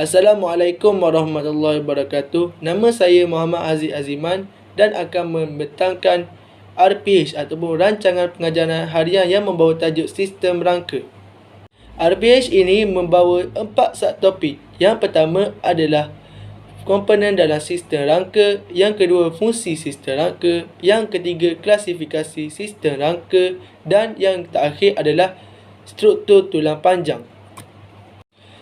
Assalamualaikum warahmatullahi wabarakatuh. Nama saya Muhammad Aziz Aziman dan akan membentangkan RPH ataupun Rancangan Pengajaran Harian yang membawa tajuk Sistem Rangka. RPH ini membawa 4 subtopik. Yang pertama adalah komponen dalam sistem rangka, yang kedua fungsi sistem rangka, yang ketiga klasifikasi sistem rangka dan yang terakhir adalah struktur tulang panjang.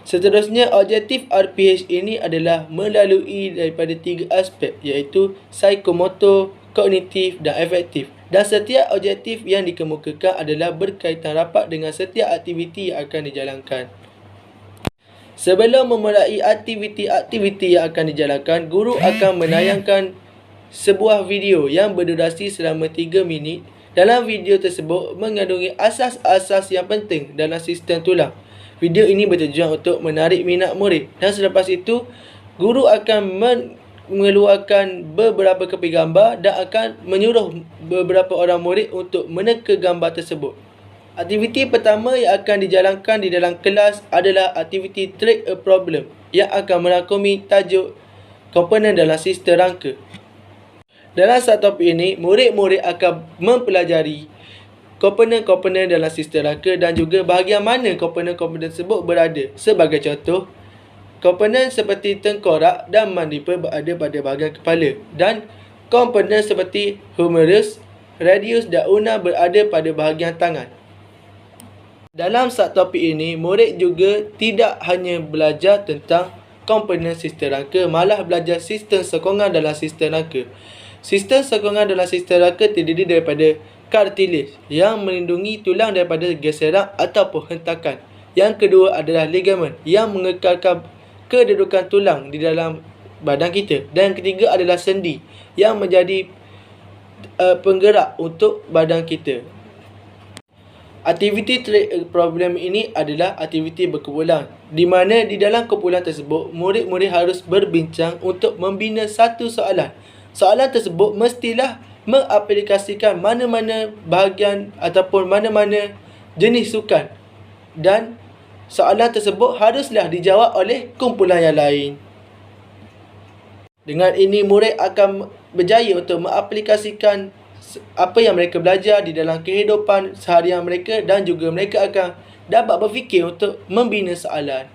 Seterusnya, objektif RPH ini adalah melalui daripada 3 aspek iaitu psikomotor, kognitif dan efektif. Dan setiap objektif yang dikemukakan adalah berkaitan rapat dengan setiap aktiviti yang akan dijalankan. Sebelum memulai aktiviti yang akan dijalankan, guru akan menayangkan sebuah video yang berdurasi selama 3 minit. Dalam video tersebut mengandungi asas-asas yang penting dalam sistem tulang. Video ini bertujuan untuk menarik minat murid dan selepas itu, guru akan mengeluarkan beberapa kopi gambar dan akan menyuruh beberapa orang murid untuk meneka gambar tersebut. Aktiviti pertama yang akan dijalankan di dalam kelas adalah aktiviti Track a Problem yang akan merangkumi tajuk komponen dalam sistem rangka. Dalam subtopik ini, murid-murid akan mempelajari komponen-komponen dalam sistem rangka dan juga bahagian mana komponen-komponen tersebut berada. Sebagai contoh, komponen seperti tengkorak dan mandible berada pada bahagian kepala dan komponen seperti humerus, radius dan ulna berada pada bahagian tangan. Dalam subtopik ini, murid juga tidak hanya belajar tentang komponen sistem rangka, malah belajar sistem sokongan dalam sistem rangka. Sistem sokongan dalam sistem rangka terdiri daripada kartilage yang melindungi tulang daripada geseran ataupun hentakan. Yang kedua adalah ligamen yang mengekalkan kedudukan tulang di dalam badan kita. Dan yang ketiga adalah sendi yang menjadi penggerak untuk badan kita. Aktiviti Track Problem ini adalah aktiviti berkumpulan, di mana di dalam kumpulan tersebut, murid-murid harus berbincang untuk membina satu soalan. Soalan tersebut mestilah mengaplikasikan mana-mana bahagian ataupun mana-mana jenis sukan dan soalan tersebut haruslah dijawab oleh kumpulan yang lain. Dengan ini, murid akan berjaya untuk mengaplikasikan apa yang mereka belajar di dalam kehidupan seharian mereka dan juga mereka akan dapat berfikir untuk membina soalan.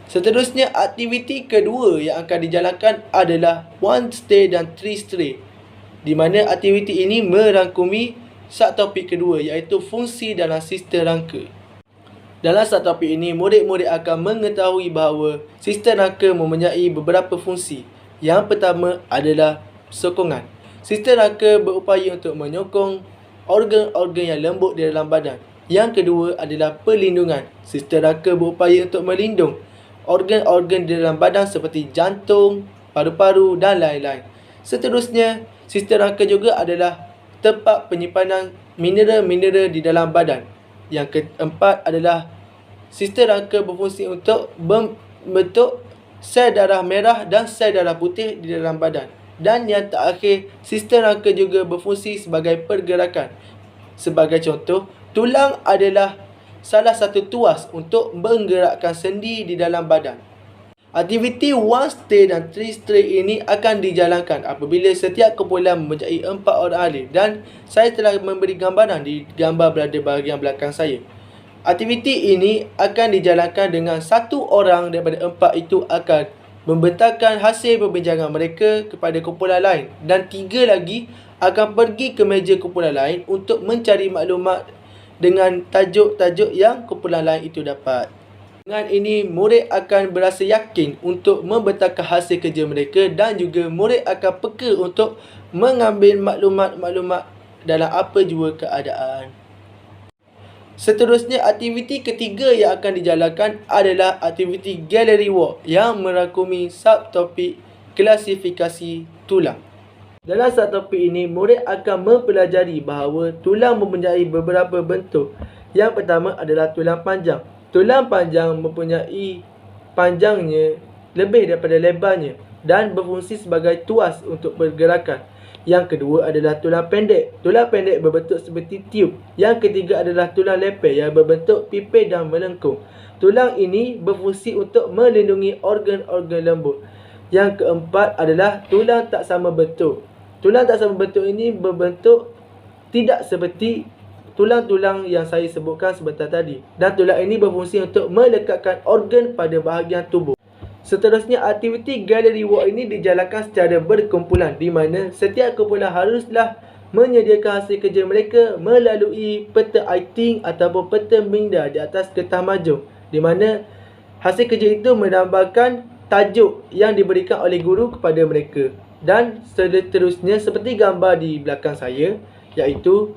Seterusnya, aktiviti kedua yang akan dijalankan adalah 1 stay dan 3 stray, di mana aktiviti ini merangkumi subtopik kedua iaitu fungsi dalam sistem rangka. Dalam subtopik ini, murid-murid akan mengetahui bahawa sistem rangka mempunyai beberapa fungsi. Yang pertama adalah sokongan. Sistem rangka berupaya untuk menyokong organ-organ yang lembut di dalam badan. Yang kedua adalah perlindungan. Sistem rangka berupaya untuk melindung organ-organ di dalam badan seperti jantung, paru-paru dan lain-lain. Seterusnya, sistem rangka juga adalah tempat penyimpanan mineral-mineral di dalam badan. Yang keempat adalah sistem rangka berfungsi untuk membentuk sel darah merah dan sel darah putih di dalam badan. Dan yang terakhir, sistem rangka juga berfungsi sebagai pergerakan. Sebagai contoh, tulang adalah salah satu tuas untuk menggerakkan sendi di dalam badan. Aktiviti 1 stay dan 3 stray ini akan dijalankan apabila setiap kumpulan mempunyai 4 orang ahli dan saya telah memberi gambaran di gambar berada bahagian belakang saya. Aktiviti ini akan dijalankan dengan 1 orang daripada 4 itu akan membentangkan hasil perbincangan mereka kepada kumpulan lain dan 3 lagi akan pergi ke meja kumpulan lain untuk mencari maklumat dengan tajuk-tajuk yang kumpulan lain itu dapat. Dengan ini, murid akan berasa yakin untuk membentangkan hasil kerja mereka dan juga murid akan peka untuk mengambil maklumat-maklumat dalam apa jua keadaan. Seterusnya, aktiviti ketiga yang akan dijalankan adalah aktiviti Gallery Walk yang merangkumi subtopik klasifikasi tulang. Dalam subtopik ini, murid akan mempelajari bahawa tulang mempunyai beberapa bentuk. Yang pertama adalah tulang panjang. Tulang panjang mempunyai panjangnya lebih daripada lebarnya dan berfungsi sebagai tuas untuk pergerakan. Yang kedua adalah tulang pendek. Tulang pendek berbentuk seperti tiub. Yang ketiga adalah tulang leper yang berbentuk pipih dan melengkung. Tulang ini berfungsi untuk melindungi organ-organ lembut. Yang keempat adalah tulang tak sama bentuk. Tulang tak sama bentuk ini berbentuk tidak seperti tulang-tulang yang saya sebutkan sebentar tadi. Dan tulang ini berfungsi untuk melekatkan organ pada bahagian tubuh. Seterusnya, aktiviti gallery walk ini dijalankan secara berkumpulan di mana setiap kumpulan haruslah menyediakan hasil kerja mereka melalui peta iting ataupun peta minda di atas kertas majung, di mana hasil kerja itu menambahkan tajuk yang diberikan oleh guru kepada mereka. Dan seterusnya seperti gambar di belakang saya, iaitu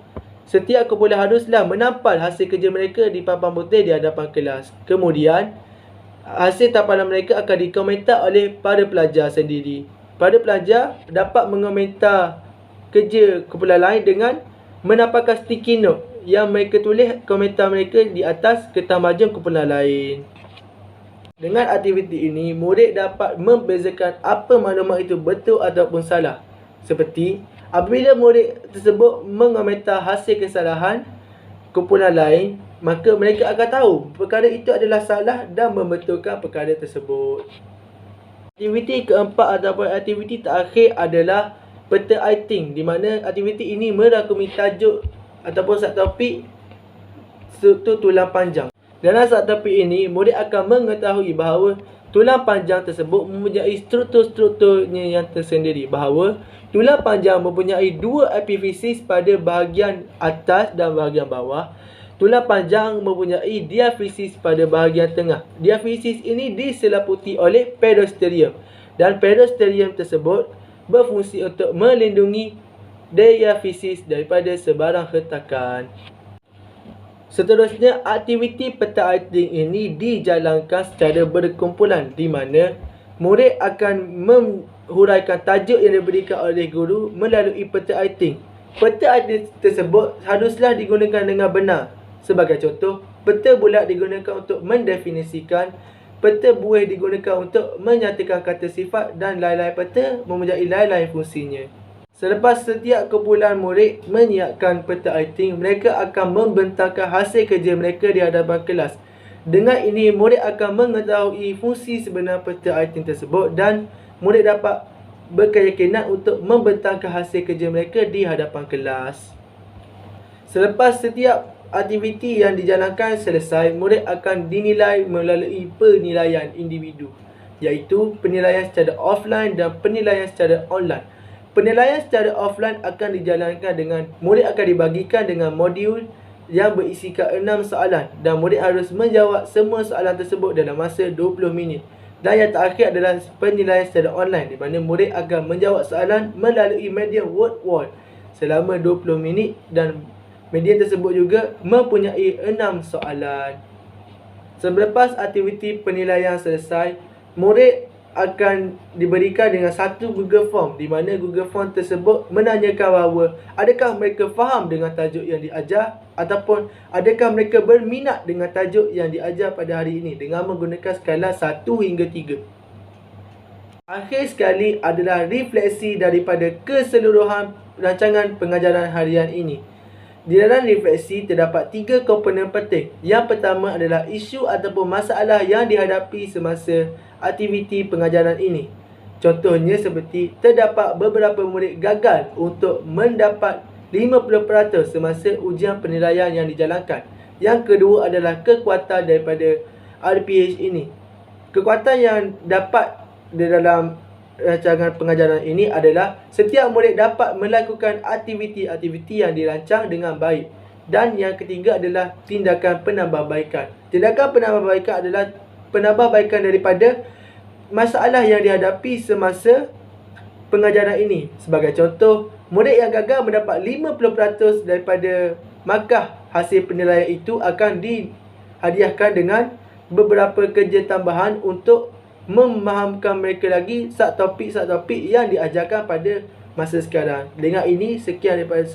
setiap kumpulan haruslah menampal hasil kerja mereka di papan putih di hadapan kelas. Kemudian hasil tampalan mereka akan dikomentar oleh para pelajar sendiri. Para pelajar dapat mengomentar kerja kumpulan lain dengan menampalkan sticky note yang mereka tulis komentar mereka di atas kertas majung kumpulan lain. Dengan aktiviti ini, murid dapat membezakan apa maklumat itu betul ataupun salah. Seperti apabila murid tersebut mengomentar hasil kesalahan kumpulan lain, maka mereka akan tahu perkara itu adalah salah dan membetulkan perkara tersebut. Aktiviti keempat ataupun aktiviti terakhir adalah peta iting, di mana aktiviti ini merangkumi tajuk ataupun subtopik struktur tulang panjang. Dalam subtopik ini, murid akan mengetahui bahawa tulang panjang tersebut mempunyai struktur-strukturnya yang tersendiri, bahawa tulang panjang mempunyai dua epifisis pada bahagian atas dan bahagian bawah. Tulang panjang mempunyai diafisis pada bahagian tengah. Diafisis ini diseliputi oleh periosteum, dan periosteum tersebut berfungsi untuk melindungi diafisis daripada sebarang hentakan. Seterusnya, aktiviti peta iting ini dijalankan secara berkumpulan, di mana murid akan menghuraikan tajuk yang diberikan oleh guru melalui peta iting. Peta iting tersebut haruslah digunakan dengan benar. Sebagai contoh, peta bulat digunakan untuk mendefinisikan, peta buih digunakan untuk menyatakan kata sifat, dan lain-lain peta mempunyai lain-lain fungsinya. Selepas setiap kumpulan murid menyiapkan peta iting, mereka akan membentangkan hasil kerja mereka di hadapan kelas. Dengan ini, murid akan mengetahui fungsi sebenar peta iting tersebut dan murid dapat berkeyakinan untuk membentangkan hasil kerja mereka di hadapan kelas. Selepas setiap aktiviti yang dijalankan selesai, murid akan dinilai melalui penilaian individu, iaitu penilaian secara offline dan penilaian secara online. Penilaian secara offline akan dijalankan dengan murid akan dibagikan dengan modul yang berisikan 6 soalan dan murid harus menjawab semua soalan tersebut dalam masa 20 minit. Dan yang terakhir adalah penilaian secara online, di mana murid akan menjawab soalan melalui medium word wall selama 20 minit dan medium tersebut juga mempunyai 6 soalan. Selepas aktiviti penilaian selesai, murid akan diberikan dengan satu Google Form, di mana Google Form tersebut menanyakan bahawa adakah mereka faham dengan tajuk yang diajar ataupun adakah mereka berminat dengan tajuk yang diajar pada hari ini dengan menggunakan skala 1 hingga 3. Akhir sekali adalah refleksi daripada keseluruhan rancangan pengajaran harian ini. Di dalam refleksi terdapat 3 komponen penting. Yang pertama adalah isu ataupun masalah yang dihadapi semasa aktiviti pengajaran ini. Contohnya seperti terdapat beberapa murid gagal untuk mendapat 50% semasa ujian penilaian yang dijalankan. Yang kedua adalah kekuatan daripada RPH ini. Kekuatan yang dapat di dalam rancangan pengajaran ini adalah setiap murid dapat melakukan aktiviti-aktiviti yang dirancang dengan baik. Dan yang ketiga adalah tindakan penambahbaikan. Tindakan penambahbaikan adalah penambahbaikan daripada masalah yang dihadapi semasa pengajaran ini. Sebagai contoh, murid yang gagal mendapat 50% daripada markah hasil penilaian itu akan dihadiahkan dengan beberapa kerja tambahan untuk memahamkan mereka lagi subtopik-subtopik yang diajarkan pada masa sekarang. Dengan ini, sekian daripada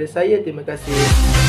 saya. Terima kasih.